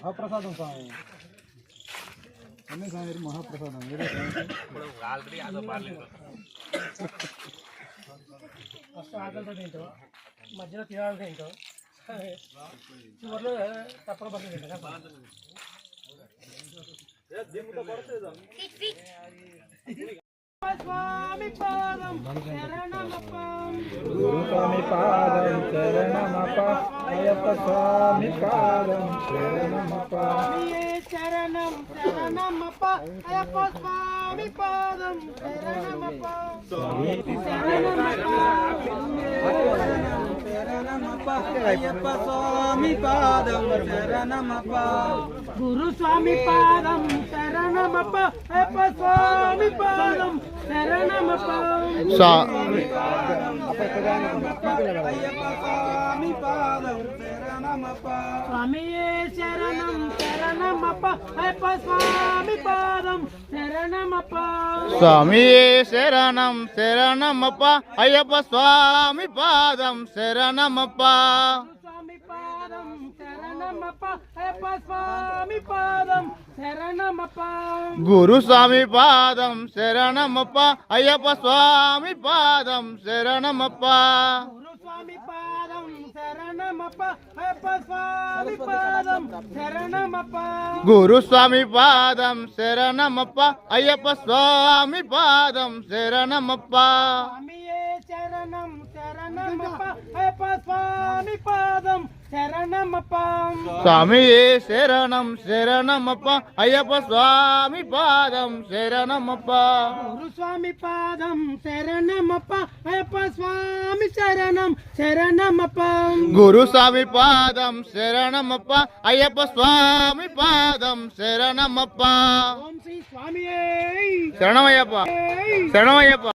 महाप्रसाद स्वामी स्वामी महाप्रसाद ఫస్ట్ ఆకలితో తింటావు, మధ్యలో తినాలి తింటావు, చివరిలో తప్పక పక్కన తింటా. స్వామి పాదం శరణమప్ప, గురు స్వామి పాదం శరణమప్ప, అయ్యప్ప స్వామి పాదం శరణమప్ప, శరణం శరణమప్ప, అయ్యప్ప స్వామి పాదం శరణమప్ప, శరణమప్ప, అయ్యప్ప స్వామి పాదం శరణమప్ప, గురు స్వామి పాదం శరణమప్ప, అయ్యప్ప స్వామి పాదం శరణమప్ప, అయ్యప్ప స్వామి పాదం శరణమప్ప, స్వామియే శరణం శరణమప్ప, అయ్యప్ప స్వామి పాదం శరణమప్ప, స్వామియే శరణం శరణమప్ప, అయ్యప్ప స్వామి పాదం శరణమప్ప, స్వామి పాదం శరణమప్ప, అయ్యప్ప స్వామి పాదం శరణమప్ప, గురు స్వామి పాదం శరణమప్ప, అయ్యప్ప స్వామి పాదం శరణమప్ప, గురు స్వామి పాదం శరణమప్ప, అయ్యప్ప స్వామి పాదం శరణమప్ప, గురు స్వామి పాదం శరణమప్ప, అయ్యప్ప స్వామి పాదం శరణమప్ప, స్వామియే శరణం శరణమప్ప, అయ్యప్ప స్వామి పాదం శరణమప్ప, స్వామియే శరణం శరణమప్ప, అయ్యప్ప స్వామి పాదం శరణమప్ప, గురు స్వామి పాదం శరణమప్ప, అయ్యప్ప స్వామి శరణం శరణమప్ప, గురు స్వామి పాదం శరణమప్ప, అయ్యప్ప స్వామి పాదం శరణమప్ప, ఓం శ్రీ స్వామియే శరణమయ్యప్ప శరణమయ్యప్ప.